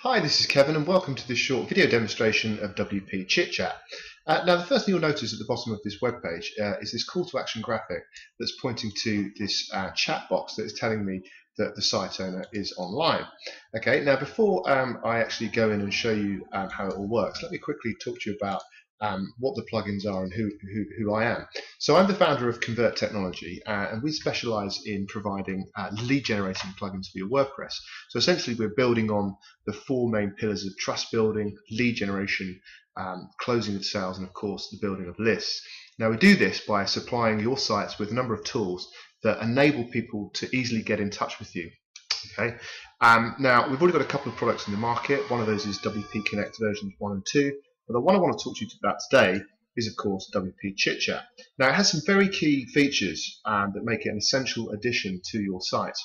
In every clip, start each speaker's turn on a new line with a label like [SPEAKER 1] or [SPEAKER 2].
[SPEAKER 1] Hi, this is Kevin and welcome to this short video demonstration of WP Chit-Chat. Now the first thing you'll notice at the bottom of this webpage is this call to action graphic that's pointing to this chat box that is telling me that the site owner is online. Okay, now before I actually go in and show you how it all works, let me quickly talk to you about what the plugins are and who I am. So I'm the founder of Convert Technology and we specialize in providing lead generating plugins for your WordPress. So essentially we're building on the four main pillars of trust building, lead generation, closing of sales, and of course the building of lists. Now we do this by supplying your sites with a number of tools that enable people to easily get in touch with you. Okay. Now we've already got a couple of products in the market. One of those is WP Connect versions 1 and 2. But the one I want to talk to you about today is, of course, WP Chit-Chat. Now, it has some very key features that make it an essential addition to your site.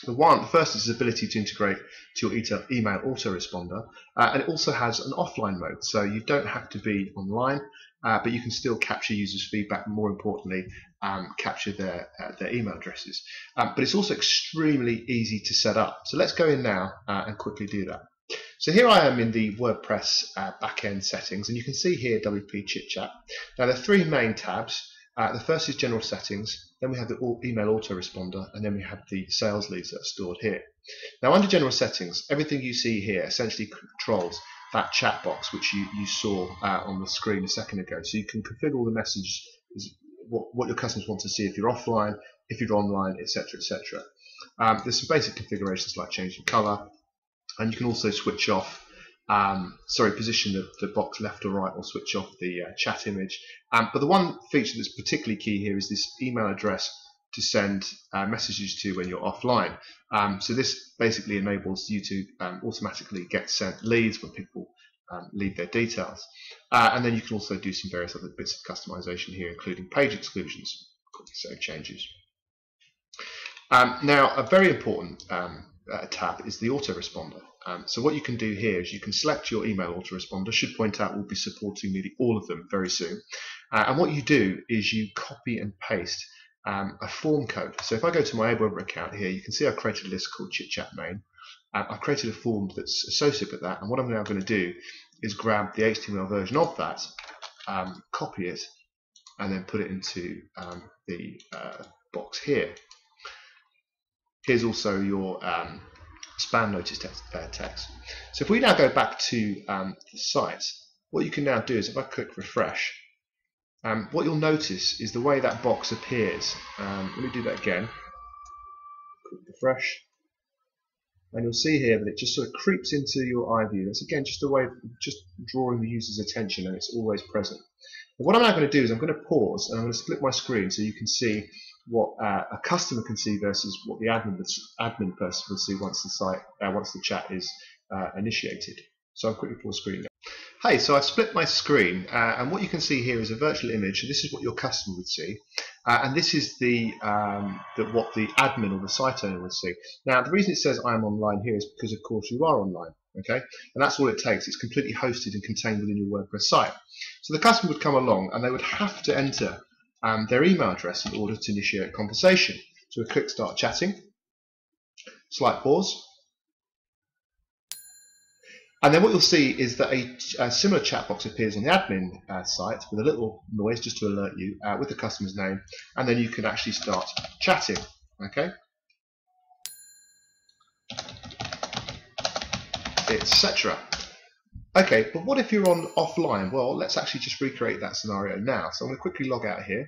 [SPEAKER 1] The first is its ability to integrate to your email autoresponder, and it also has an offline mode, so you don't have to be online, but you can still capture users' feedback, and more importantly, capture their email addresses. But it's also extremely easy to set up. So let's go in now and quickly do that. So here I am in the WordPress backend settings, and you can see here WP Chit-Chat. Now there are three main tabs. The first is general settings, then we have the email autoresponder, and then we have the sales leads that are stored here. Now under general settings, everything you see here essentially controls that chat box which you saw on the screen a second ago. So you can configure all the messages, what your customers want to see if you're offline, if you're online, etc., etc. There's some basic configurations like changing color, and you can also switch off, position the box left or right, or switch off the chat image. But the one feature that's particularly key here is this email address to send messages to when you're offline. So this basically enables you to automatically get sent leads when people leave their details. And then you can also do some various other bits of customization here, including page exclusions. Quickly save changes. Now, a very important tab is the autoresponder. So what you can do here is you can select your email autoresponder. Should point out we'll be supporting nearly all of them very soon. And what you do is you copy and paste a form code. So if I go to my AWeber account here, you can see I've created a list called Chit-Chat main. I've created a form that's associated with that, and what I'm now going to do is grab the HTML version of that, copy it, and then put it into the box here. Here's also your spam notice text. So if we now go back to the site, what you can now do is if I click refresh, what you'll notice is the way that box appears. Let me do that again. Click refresh, and you'll see here that it just sort of creeps into your eye view. That's again just a way of just drawing the user's attention, and it's always present. But what I'm now going to do is I'm going to pause and I'm going to split my screen so you can see what a customer can see versus what the admin person will see once the chat is initiated. So I'll quickly pause screen now. Hey, so I've split my screen, and what you can see here is a virtual image. So this is what your customer would see, and this is what the admin or the site owner would see. Now, the reason it says I am online here is because, of course, you are online. Okay, and that's all it takes. It's completely hosted and contained within your WordPress site. So the customer would come along and they would have to enter their email address in order to initiate a conversation. So we click Start Chatting, slight pause, and then what you'll see is that a similar chat box appears on the admin site with a little noise just to alert you with the customer's name, and then you can actually start chatting. Okay, etc. Okay, but what if you're offline? Well, let's actually just recreate that scenario now. So I'm going to quickly log out here.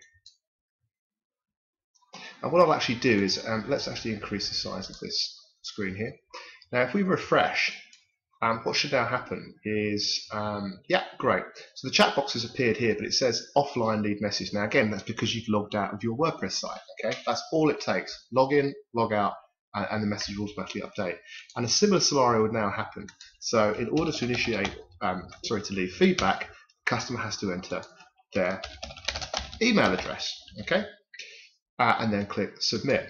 [SPEAKER 1] And what I'll actually do is, let's actually increase the size of this screen here. Now, if we refresh, what should now happen is, yeah, great. So the chat box has appeared here, but it says offline leave message. Now, again, that's because you've logged out of your WordPress site. Okay, that's all it takes. Log in, log out, and the message will automatically update. And a similar scenario would now happen. So in order to initiate, to leave feedback, the customer has to enter their email address, okay, and then click submit.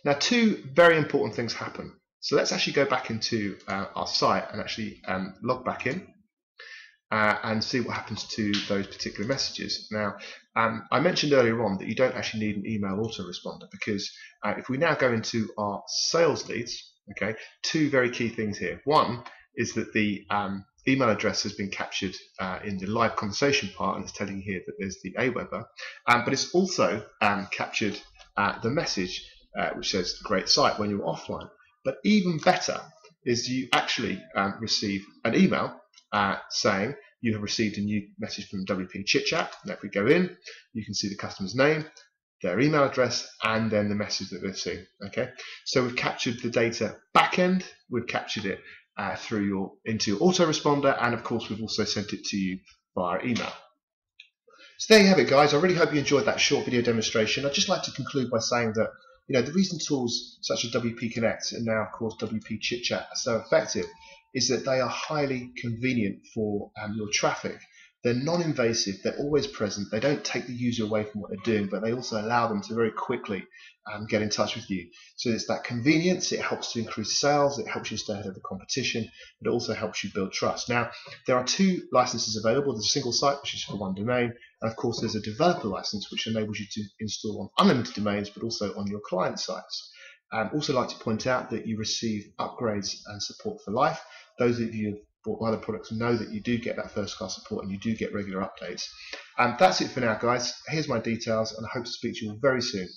[SPEAKER 1] Now, two very important things happen. So let's actually go back into our site and actually log back in and see what happens to those particular messages. Now, I mentioned earlier on that you don't actually need an email autoresponder because if we now go into our sales leads, okay, two very key things here. One is that the email address has been captured in the live conversation part, and it's telling you here that there's the Aweber, but it's also captured the message which says great site when you're offline. But even better is you actually receive an email saying you have received a new message from WP Chit-Chat. Now if we go in, you can see the customer's name, their email address, and then the message that they're seeing. Okay, so we've captured the data back end, we've captured it into your autoresponder, and of course we've also sent it to you via email. So there you have it, guys. I really hope you enjoyed that short video demonstration. I'd just like to conclude by saying that the reason tools such as WP Connect and now of course WP Chit-Chat are so effective is that they are highly convenient for your traffic. They're non-invasive, they're always present, they don't take the user away from what they're doing, but they also allow them to very quickly get in touch with you. So it's that convenience, it helps to increase sales, it helps you stay ahead of the competition, but it also helps you build trust. Now, there are 2 licenses available. There's a single site, which is for 1 domain, and of course there's a developer license, which enables you to install on unlimited domains, but also on your client sites. Also like to point out that you receive upgrades and support for life. Those of you who have bought other products know that you do get that first class support and you do get regular updates. That's it for now, guys. Here's my details, and I hope to speak to you all very soon.